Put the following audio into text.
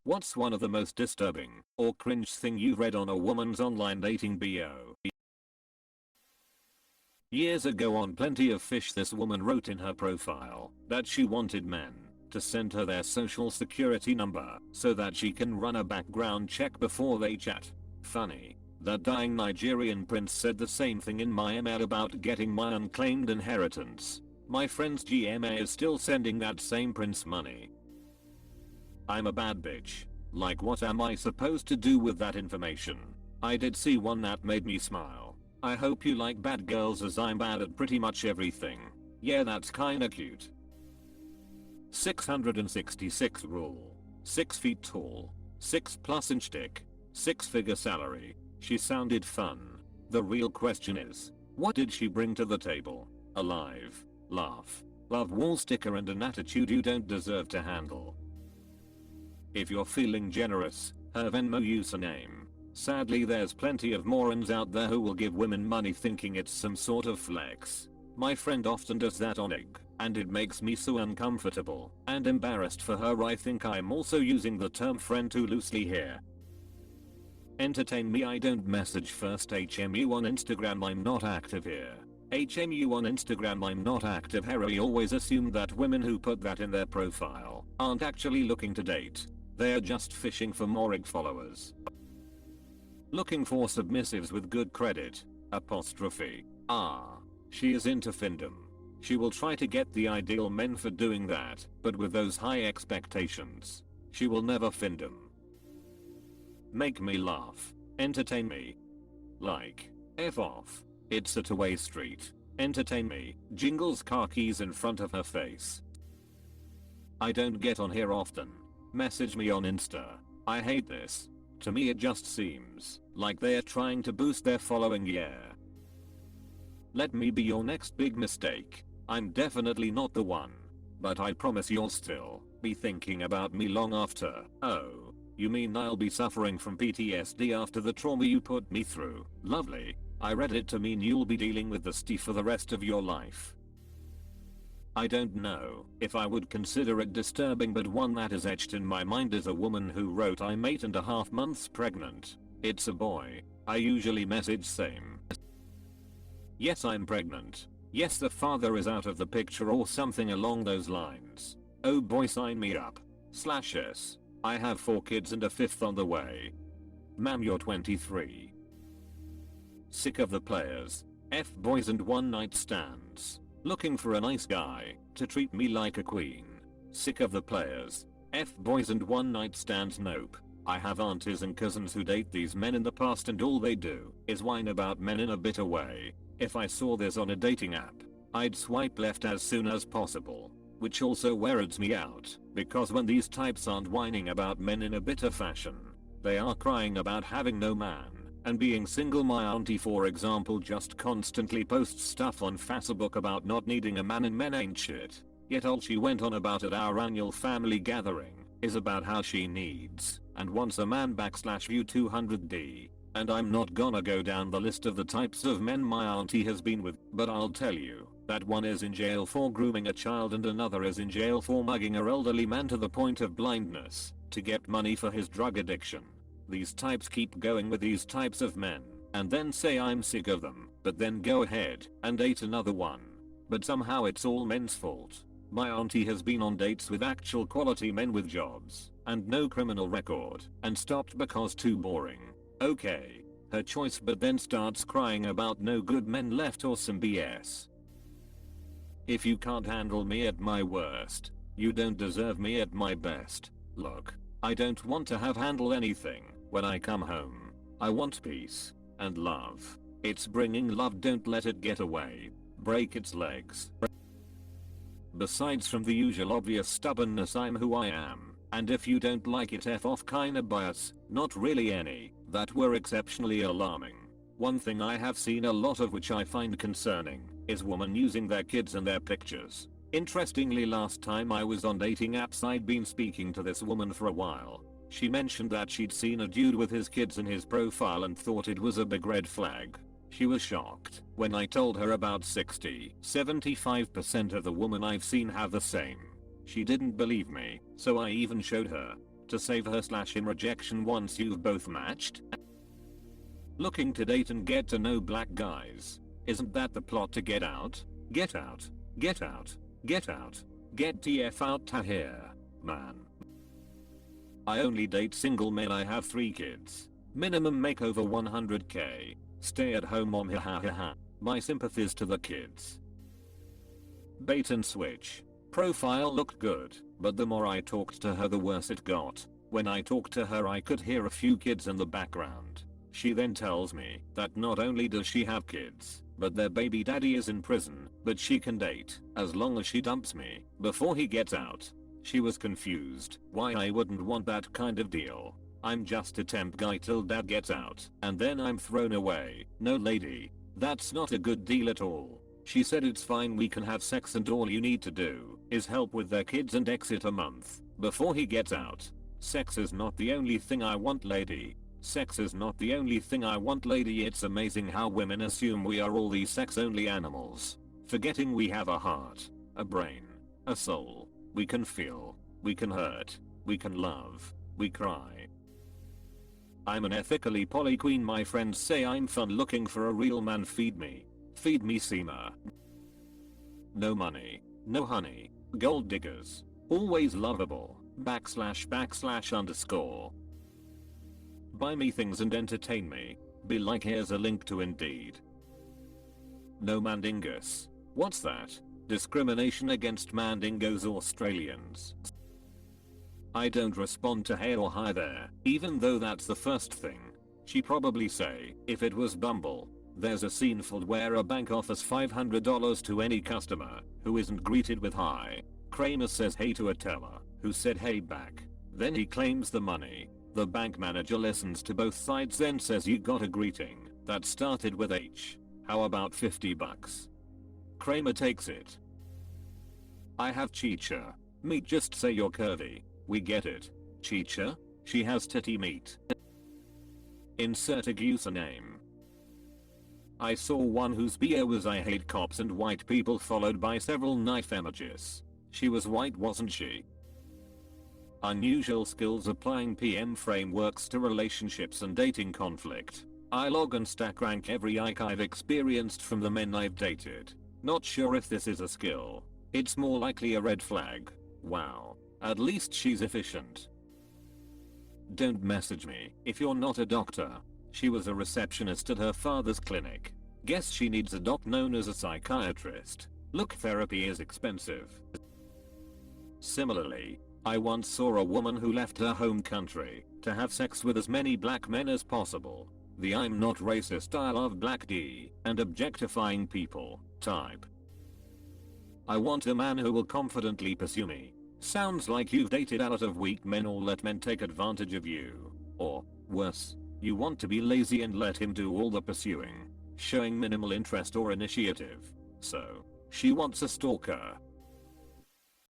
What's one of the most disturbing or cringe thing you've read on a woman's online dating bio? Years ago on Plenty of Fish, this woman wrote in her profile that she wanted men to send her their social security number so that she can run a background check before they chat. Funny, that dying Nigerian prince said the same thing in my email about getting my unclaimed inheritance. My friend's GMA is still sending that same prince money. I'm a bad bitch. Like, what am I supposed to do with that information? I did see one that made me smile. I hope you like bad girls as I'm bad at pretty much everything. Yeah, that's kinda cute. 666 rule. 6 feet tall. 6+ inch dick. 6-figure salary. She sounded fun. The real question is, what did she bring to the table? A live, laugh, love wall sticker and an attitude you don't deserve to handle. If you're feeling generous, her Venmo username. Sadly, there's plenty of morons out there who will give women money thinking it's some sort of flex. My friend often does that on IG, and it makes me so uncomfortable and embarrassed for her. I think I'm also using the term friend too loosely here. Entertain me. I don't message first. HMU on Instagram. I'm not active here. HMU on Instagram. I'm not active here. I always assume that women who put that in their profile aren't actually looking to date. They're just fishing for more IG followers. Looking for submissives with good credit. Apostrophe. She is into findom. She will try to get the ideal men for doing that, but with those high expectations, she will never findom. Make me laugh. Entertain me. Like, F off. It's a two-way street. Entertain me. Jingles car keys in front of her face. I don't get on here often. Message me on Insta. I hate this. To me it just seems like they're trying to boost their following. Yeah. Let me be your next big mistake. I'm definitely not the one. But I promise you'll still be thinking about me long after. Oh, you mean I'll be suffering from PTSD after the trauma you put me through? Lovely. I read it to mean you'll be dealing with the st for the rest of your life. I don't know if I would consider it disturbing, but one that is etched in my mind is a woman who wrote, I'm 8.5 months pregnant. It's a boy. I usually message same. Yes, I'm pregnant. Yes, the father is out of the picture or something along those lines. Oh boy, sign me up. /s. I have 4 kids and a 5th on the way. Ma'am, you're 23. Sick of the players. F boys and one night stands. Looking for a nice guy to treat me like a queen. Sick of the players. F boys and one night stands. Nope. I have aunties and cousins who date these men in the past and all they do is whine about men in a bitter way. If I saw this on a dating app, I'd swipe left as soon as possible. Which also weirds me out, because when these types aren't whining about men in a bitter fashion, they are crying about having no man and being single. My auntie, for example, just constantly posts stuff on Facebook about not needing a man, and men ain't shit. Yet all she went on about at our annual family gathering is about how she needs and wants a man /view 200D. And I'm not gonna go down the list of the types of men my auntie has been with, but I'll tell you that one is in jail for grooming a child and another is in jail for mugging an elderly man to the point of blindness to get money for his drug addiction. These types keep going with these types of men and then say I'm sick of them, but then go ahead and date another one. But somehow it's all men's fault. My auntie has been on dates with actual quality men with jobs and no criminal record and stopped because too boring. Okay, her choice, but then starts crying about no good men left or some BS. If you can't handle me at my worst, you don't deserve me at my best. Look, I don't want to have handle anything when I come home. I want peace and love. It's bringing love, don't let it get away. Break its legs. Besides from the usual obvious stubbornness, I'm who I am. And if you don't like it, F off. Kinda bias, not really any, that were exceptionally alarming. One thing I have seen a lot of, which I find concerning, is women using their kids in their pictures. Interestingly, last time I was on dating apps, I'd been speaking to this woman for a while. She mentioned that she'd seen a dude with his kids in his profile and thought it was a big red flag. She was shocked when I told her about 75% of the women I've seen have the same. She didn't believe me, so I even showed her to save her / in rejection once you've both matched? Looking to date and get to know black guys. Isn't that the plot to Get Out? Get out. Get out. Get out. Get TF out to here, man. I only date single men. I have 3 kids. Minimum make over 100k. Stay at home mom, ha ha ha ha. My sympathies to the kids. Bait and switch. Profile looked good, but the more I talked to her the worse it got. When I talked to her I could hear a few kids in the background. She then tells me that not only does she have kids, but their baby daddy is in prison, but she can date as long as she dumps me before he gets out. She was confused why I wouldn't want that kind of deal. I'm just a temp guy till dad gets out, and then I'm thrown away. No lady, that's not a good deal at all. She said it's fine, we can have sex and all you need to do is help with their kids and exit a month before he gets out. Sex is not the only thing I want, lady. Sex is not the only thing I want, lady. It's amazing how women assume we are all these sex only animals, forgetting we have a heart, a brain, a soul. We can feel, we can hurt, we can love, we cry. I'm an ethically poly queen. My friends say I'm fun looking for a real man. Feed me Seema. No money, no honey, gold diggers, always lovable, / _. Buy me things and entertain me. Be like, here's a link to Indeed. No mandingus. What's that? Discrimination against mandingos Australians. I don't respond to hey or hi there, even though that's the first thing she probably say if it was Bumble. There's a scene filled where a bank offers $500 to any customer who isn't greeted with hi. Kramer says hey to a teller who said hey back. Then he claims the money. The bank manager listens to both sides, then says you got a greeting that started with H. How about $50? Kramer takes it. I have chicha. Meat, just say you're curvy. We get it. Chicha? She has titty meat. Insert a username. I saw one whose bio was I hate cops and white people, followed by several knife emojis. She was white, wasn't she? Unusual skills applying PM frameworks to relationships and dating conflict. I log and stack rank every ike I've experienced from the men I've dated. Not sure if this is a skill. It's more likely a red flag. Wow. At least she's efficient. Don't message me if you're not a doctor. She was a receptionist at her father's clinic. Guess she needs a doc known as a psychiatrist. Look, therapy is expensive. Similarly, I once saw a woman who left her home country to have sex with as many black men as possible. The I'm not racist, I love black D and objectifying people type. I want a man who will confidently pursue me. Sounds like you've dated a lot of weak men or let men take advantage of you. Or, worse, you want to be lazy and let him do all the pursuing, showing minimal interest or initiative. So, she wants a stalker